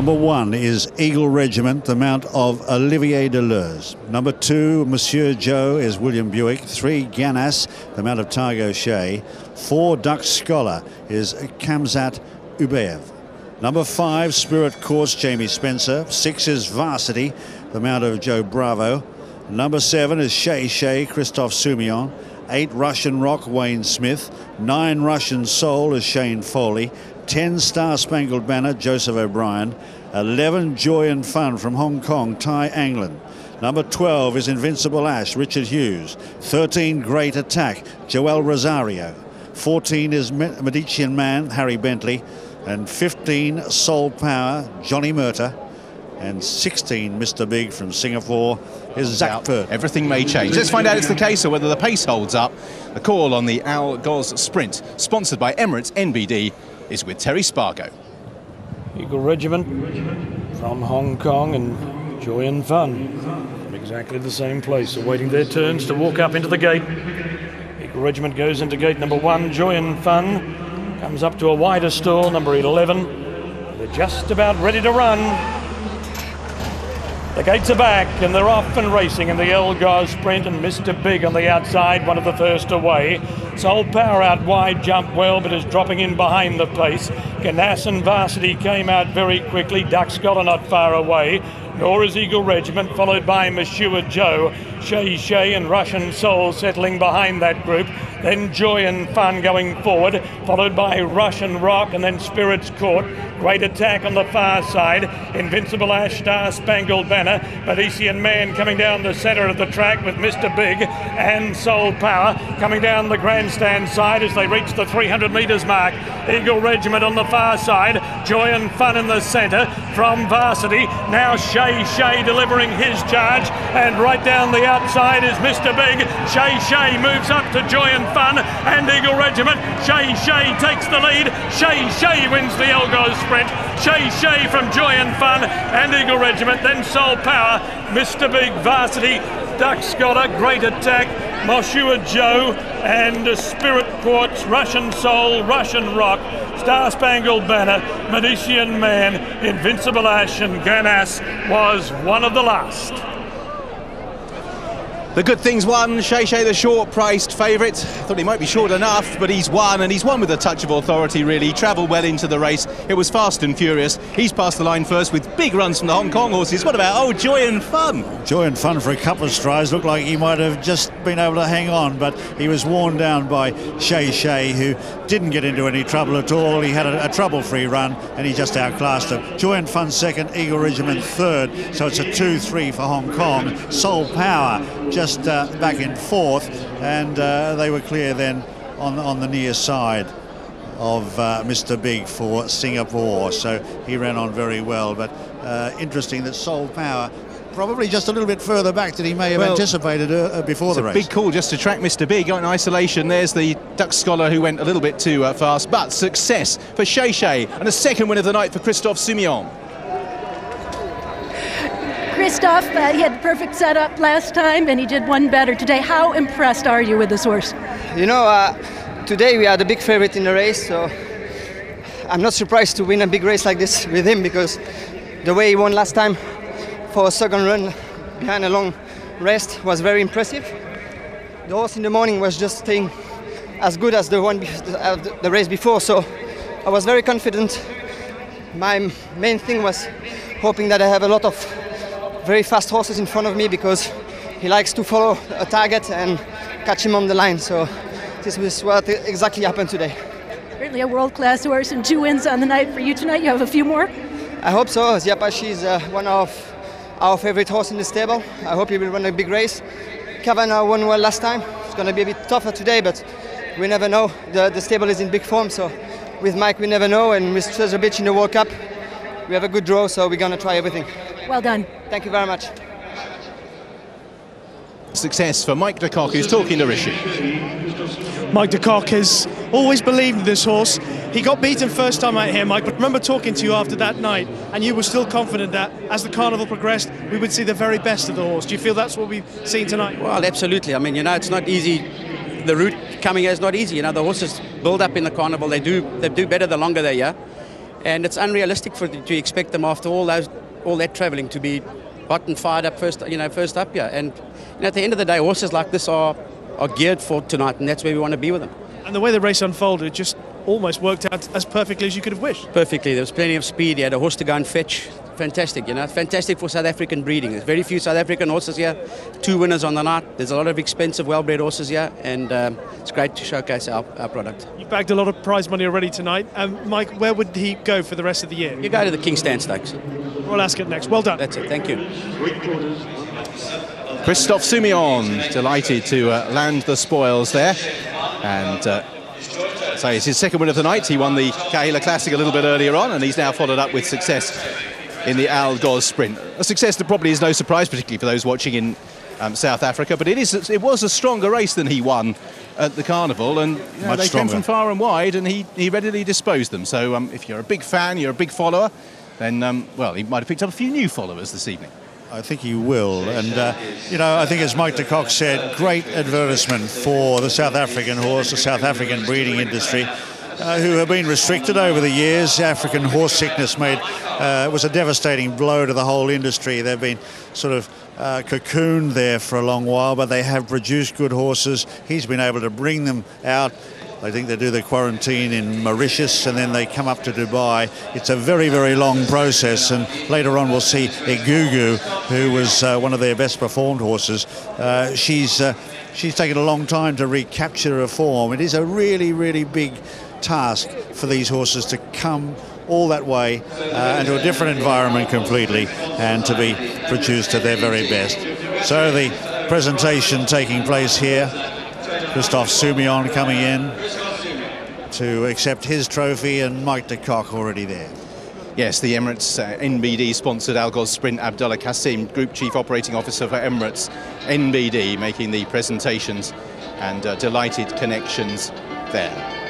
Number 1 is Eagle Regiment, the mount of Olivier Deleuze. Number 2, Monsieur Joe, is William Buick. 3, Ganas, the mount of Targo Shea. 4, Duck Scholar, is Kamzat Ubeev. Number 5, Spirit Course, Jamie Spencer. 6 is Varsity, the mount of Joe Bravo. Number 7 is Shea Shea, Christophe Soumillon. 8, Russian Rock, Wayne Smith. 9, Russian Soul, is Shane Foley. 10, Star Spangled Banner, Joseph O'Brien. 11, Joy and Fun from Hong Kong, Ty Anglin. Number 12 is Invincible Ash, Richard Hughes. 13, Great Attack, Joel Rosario. 14 is Medicean Man, Harry Bentley. And 15, Soul Power, Johnny Murtagh. And 16, Mr. Big from Singapore, is Zach Pert. Everything may change. Let's find out it's the case or whether the pace holds up. The call on the Al Goz Sprint, sponsored by Emirates NBD, is with Terry Spargo. Eagle Regiment from Hong Kong and Joy and Fun from exactly the same place, awaiting their turns to walk up into the gate. Eagle Regiment goes into gate number 1. Joy and Fun comes up to a wider stall, number 11. They're just about ready to run. The gates are back and they're off and racing in the El Goz Sprint, and Mr. Big on the outside, one of the first away. Soul Power out wide, jumped well, but is dropping in behind the pace. Ganas and Varsity came out very quickly. Duck Scholar not far away, nor is Eagle Regiment, followed by Monsieur Joe, Shea Shea and Russian Soul settling behind that group. Then Joy and Fun going forward, followed by Russian Rock and then Spirits Court. Great Attack on the far side. Invincible Ash, Star Spangled Banner. Medicean Man coming down the centre of the track with Mr. Big and Soul Power coming down the grandstand side as they reach the 300 metres mark. Eagle Regiment on the far side. Joy and Fun in the centre from Varsity. Now Shea Shea delivering his charge, and right down the outside is Mr. Big. Shea Shea moves up to Joy and Fun and Eagle Regiment. Shea Shea takes the lead. Shea Shea wins the El Goz Sprint. Shea Shea from Joy and Fun and Eagle Regiment. Then Soul Power, Mr. Big, Varsity, Duck Scholar, Great Attack, Monsieur Joe and Spirit Quartz, Russian Soul, Russian Rock, Star Spangled Banner, Medicean Man, Invincible Ash and Ganas was one of the last. The Good Things won. Shea Shea, the short-priced favourite. Thought he might be short enough, but he's won, and he's won with a touch of authority, really. He travelled well into the race. It was fast and furious. He's passed the line first with big runs from the Hong Kong horses. What about, oh, Joy and Fun? Joy and Fun for a couple of strides. Looked like he might have just been able to hang on, but he was worn down by Shea Shea, who didn't get into any trouble at all. He had a trouble-free run, and he just outclassed him. Joy and Fun second, Eagle Regiment third, so it's a 2-3 for Hong Kong. Soul Power just back in fourth, and they were clear then on the near side of Mr. Big for Singapore, so he ran on very well. But interesting that Soul Power probably just a little bit further back than he may have anticipated before the race. Big call just to track Mr. Big in isolation. There's the Duck Scholar who went a little bit too fast, but success for Shea Shea and a second win of the night for Christophe Soumillon. Christophe, he had the perfect setup last time and he did one better today. How impressed are you with this horse? You know, today we are the big favorite in the race, so I'm not surprised to win a big race like this with him, because the way he won last time for a second run behind a long rest was very impressive. The horse in the morning was just staying as good as the one the race before, so I was very confident. My main thing was hoping that I have a lot of very fast horses in front of me, because he likes to follow a target and catch him on the line. So this was what exactly happened today. Certainly a world-class horse, and 2 wins on the night for you tonight. You have a few more? I hope so. Ziapachi is one of our favorite horse in the stable. I hope he will run a big race. Kavanagh won well last time. It's going to be a bit tougher today, but we never know. The stable is in big form, so with Mike we never know, and with Treasure Beach in the World Cup we have a good draw, so we're going to try everything. Well done. Thank you very much. Success for Mike de Kock, who's talking to Rishi. Mike de Kock has always believed in this horse. He got beaten first time out here, Mike, but remember talking to you after that night, and you were still confident that as the carnival progressed, we would see the very best of the horse. Do you feel that's what we've seen tonight? Well, absolutely. I mean, you know, it's not easy. The route coming here is not easy. You know, the horses build up in the carnival. They do better the longer they're here. and it's unrealistic to expect them after all that travelling to be hot and fired up first up here. And at the end of the day, horses like this are geared for tonight, and that's where we want to be with them. And the way the race unfolded just almost worked out as perfectly as you could have wished. Perfectly. There was plenty of speed. He had a horse to go and fetch. Fantastic, fantastic for South African breeding. There's very few South African horses here. 2 winners on the night. There's a lot of expensive, well-bred horses here, and it's great to showcase our product. You bagged a lot of prize money already tonight. Mike, where would he go for the rest of the year? You go to the King Stand Stakes. We'll ask it next. Well done. That's it. Thank you. Christophe Soumillon delighted to land the spoils there, and so it's his second win of the night. He won the Kahila Classic a little bit earlier on, and he's now followed up with success in the Quoz Sprint. A success that probably is no surprise, particularly for those watching in South Africa, but it was a stronger race than he won at the Carnival, and they came from far and wide, and he readily disposed them. So if you're a big fan, you're a big follower, then, well, he might have picked up a few new followers this evening. I think he will, and I think as Mike de Kock said, great advertisement for the South African horse, the South African breeding industry, who have been restricted over the years. African horse sickness was a devastating blow to the whole industry. They've been sort of cocooned there for a long while, but they have produced good horses. He's been able to bring them out. I think they do the quarantine in Mauritius and then they come up to Dubai. It's a very, very long process, and later on we'll see Igugu, who was one of their best performed horses. She's taken a long time to recapture her form. It is a really, really big task for these horses to come all that way into a different environment completely and to be produced to their very best. So the presentation taking place here. Christophe Soumillon coming in to accept his trophy, and Mike de Kock already there. Yes, the Emirates NBD sponsored Quoz Sprint. Abdullah Kassim, Group Chief Operating Officer for Emirates NBD, making the presentations, and delighted connections there.